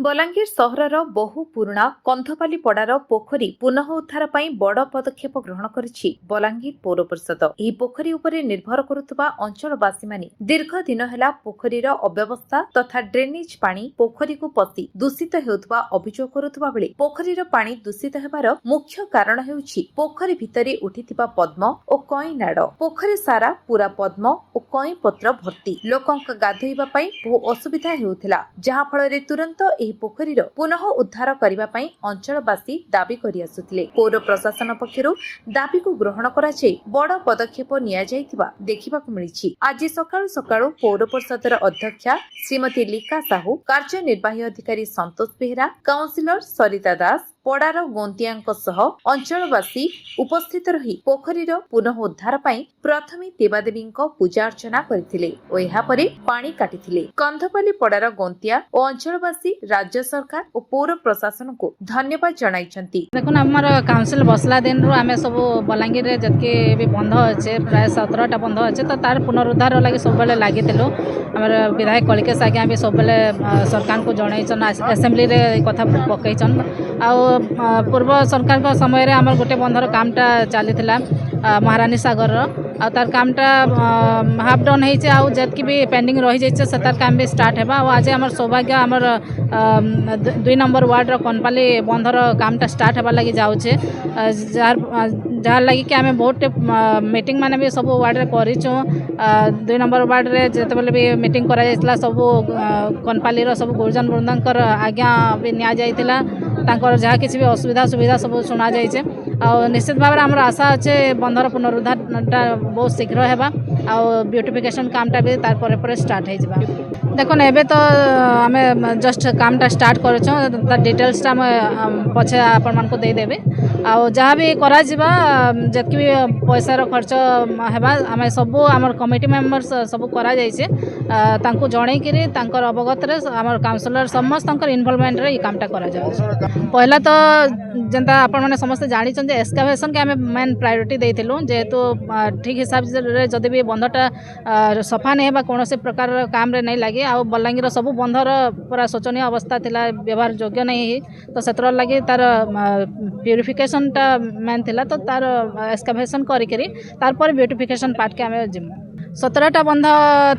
बलांगीर सहरर बहु पुराणा कंधपाली पड़ार पोखरी पुनः उद्धार ପାଇଁ बड़ पदक्षेप ग्रहण करिछि बलांगीर पौर परिषद। ଏହି पोखरी उपरे निर्भर करुवा अंचलवासी माने दीर्घ दिन हेला पोखरीर अव्यवस्था तथा ड्रेनेज पानी पोखरी को पसी दूषित हेउथबा अभियोग करुवा बेले पोखरीर पानी दूषित हेबार मुख्य कारण हेउछि पोखरी भितरे उठिथिबा पद्म और कई नाड़। पोखरी सारा पूरा पद्म और कई पत्र भर्ती लोकंक गाधोइबा ପାଇଁ बहु असुविधा हेउथिला, जहा फଳରେ तुरंत पोखरीर पुनः उद्धार करने अंचलवासी दाबी करि आसुथिले। पौर प्रशासन पक्षरु दाबी को ग्रहण कराଯାଇ बड़ पदक्षेप नियाଯାଇଥିବା देखिबाकु मिलिछि। आज सकाळु सकाळु पौर परिषदर अध्यक्षा श्रीमती लिका साहू, कार्यनिर्वाही अधिकारी संतोष बेहरा, काउंसिलर सरिता दास, पड़ार गोंतियांक सह अंचलवासी उपस्थित रही पोखरीर पुनः उद्धार ପାଇଁ प्रथमे देवादेवींक पूजा अर्चना करथिले ओ एहा परे पानी काटिथिले। कंधपाली पड़ार गोंतिया और अंचलवासी राज्य सरकार और पौर प्रशासन को धन्यवाद जणाइछंती। देखुन हमर काउंसिल बसला दिन रु आमे सब बलांगीर रे जतके भी बंध अछि प्राय 17टा बंध अछि तो तार पुनरुद्धार लागि सब बेले लागितिलो। हमर विधायक कलिकेश आज्ञा भी सब बेले सरकार को जणाइछन, असेंबली रे कथा पकैछन। आ पूर्व सरकार का समय रे हमर गोटे बंधर कामटा चलीथिला महारानी सागर आ तार कामटा हाफ डाउन होइछे आ जतकी भी पेंडिंग रहि जाइछे से तार काम भी स्टार्ट हेबा। आ आज हमर सौभाग्य हमर 2 नंबर वार्ड रो कनपाली बंधर कामटा स्टार्ट हेबा लागि जाउछे। जार लगी कि आम बहुत मीटिंग माने भी सब वार्ड रे करिछु। 2 नंबर वार्ड रे जते बेले भी मीटिंग करा जाइतला सब कनपाली रो सब गुरुजन वृंदंकर आज्ञा भी निया जाइतला। तांकर जहाँ किसी भी असुविधा सुविधा सब शुणा जाइए। आ निश्चित भाव में आमर आशा अच्छे बंधर पुनरुद्धारटा बहुत शीघ्र है आ ब्यूटिफिकेशन कामटा भी तार पर स्टार्ट हो। देखो एबे तो आम जस्ट कामटा स्टार्ट कर डिटेल्सटा पछे आपण मानक दे देबे। आ जहाँ भी करा जिबा जतकी भी पैसार खर्च हेबा आम सब आमर कमिटी मेंबर्स सब करा जाइछे। तांको जणै करी तांकर अवगत रे आमर काउंसिलर समस्त तांकर इन्वॉल्वमेंट रे ई कामटा करा जाउछे। पहला तो जनता आपण माने समस्त जानि छन जे एक्सकावेशन के आम मेन प्रायोरिटी देइथिलु, जेहेतु ठीक हिसाब से जदि भी बंधटा सफा नहीं हेबा कोनोसी प्रकार काम रे नहीं लागे। आ बलांगीर सब बंधर पूरा शोचनीय अवस्था थिला, व्यवहार योग्य नहीं तो सेतर लगे तार प्यूरिफिकेशनटा मेन थिला। तो तार एक्सकावेशन करी करी तार पर ब्यूटिफिकेशन पार्ट के आमे जिमु। 17टा बंध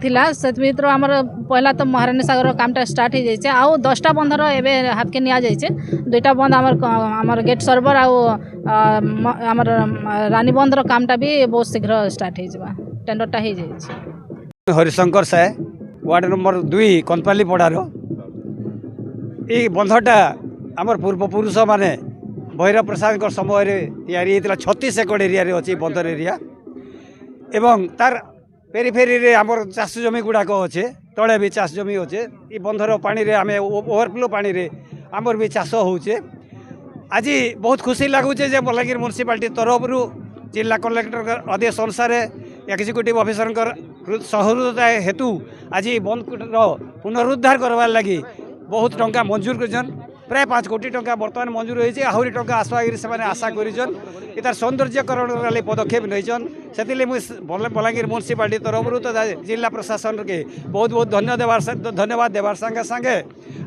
थिला, से भीतर आमर पहला तो महारानी सागर कामटा स्टार्ट हो जाइए। आउ 10टा बंधर एबे हाथ के निया जाइए। 2टा बंध आमर गेट सर्वर आमर रानी बंधर कामटा भी बहुत शीघ्र स्टार्ट हो जावा, टेंडरटा हो जाइए। हरिशंकर साहे वार्ड नंबर 2 कनपाली पड़ार ये बंधटा आमर पूर्वपुरुष माने भैरव प्रसाद समय या 36 एकड़ एरिया अच्छी बंधर एरिया एवं तार पेरीफेरी रे आमर चाष जमी गुड़ाक अच्छे, तले भी चाष जमी अच्छे। ये बंधर पानी रे आमे ओवरफ्लो पानी रे आमर भी चाष होचे। आज बहुत खुशी लगुचे जे बलांगीर म्युनिसिपालिटी तरफ जिला कलेक्टर आदेश अनुसार एक्जिक्यूटिव ऑफिसर सहृदता हेतु आज बंद पुनरुद्धार करवार लगी बहुत टंका मंजूर कर प्राय 5 कोटी टंका बर्तमान मंजूर होती। आहरी टंका आसवागिरी से आशा कर तार सौंदर्यकरण वाले पदक्षेप नहीं से बलांगीर म्युनिसिपालिटी तरफ तो जिला प्रशासन के बहुत बहुत धन्यवाद देवार संगे संगे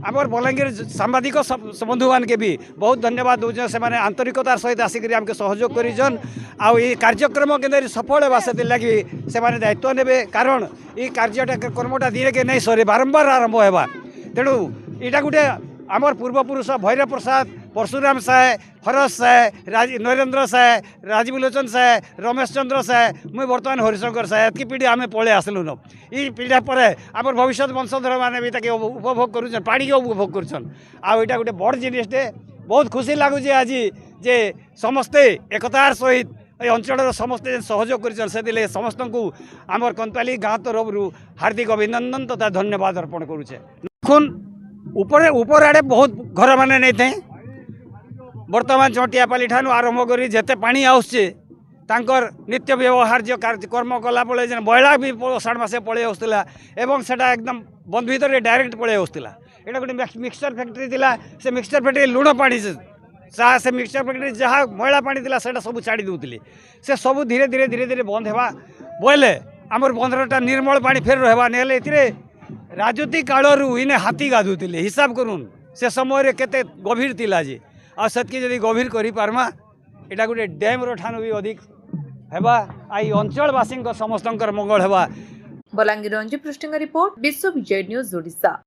आमर बलांगीर सांबादिक बंधु मान के भी बहुत धन्यवाद दूसरे से आंतरिकतार सहित आसिक आमके सहयोग कर कार्यक्रम के सफल होगा से लगी से दायित्व ने। कारण ये कार्यक्रमटा धीरे के नहीं सरे बारंबार आरंभ होगा। तेणु यहाँ गोटे आमर पूर्वपुरुष भैरव प्रसाद, परशुराम साहे, फरज साहे, नरेंद्र साहे, राजीव लोचन साहे, रमेश चंद्र साहे, मुई बर्तमान हरिशंकर साहे एतकी पीढ़ी आम पलि आसलु न। ये पीढ़ा पर आमर भविष्य वंशधर मैंने भी ताके उपभोग कर पानी के उपभोग कर आटा गोटे बड़ जिनिसटे बहुत खुशी लगुच आज जे समस्ते एकतार सहित अंचल समस्ते सहयोग कर समस्त को आमर कनपाली गाँ तरफ हार्दिक अभिनंदन तथा धन्यवाद अर्पण करुचे। ऊपर आड़े बहुत घर माने नहीं थे बर्तमान चटियापाली ठानु आरंभ करी जेते पानी आसुचे तांकर नित्य व्यवहार्य कर्म कला बेले जे बयला भी अषाढ़ मासे पलि आसुला एवं सेटा एकदम बंद भीतर डायरेक्ट पलि आसुला। एटा गोटे मिक्सचर फैक्ट्री थिला, से मिक्सचर फैक्ट्री लुण पानी से मिक्सचर फैक्ट्री जहाँ मैला पानी थिला सेटा सब छाड़ी दउतिले। से सब धीरे धीरे धीरे धीरे बंद हेबा बोले आमर बंधरटा निर्मल पानी फेर रहबा नेले इतिरे राजती कालरू इने हाथी गाधुले हिसाब करूँ से समय केते गभीर थिला जे आ सेतकी जदि गभीर करि पारमा एटा गोटे डैम रो ठानु भी अधिक हेबा आई अंचलवासी समस्तंकर मंगल हेबा। बलांगीर रंजी पृष्ठिंग रिपोर्ट विश्व विजय न्यूज ओडिशा।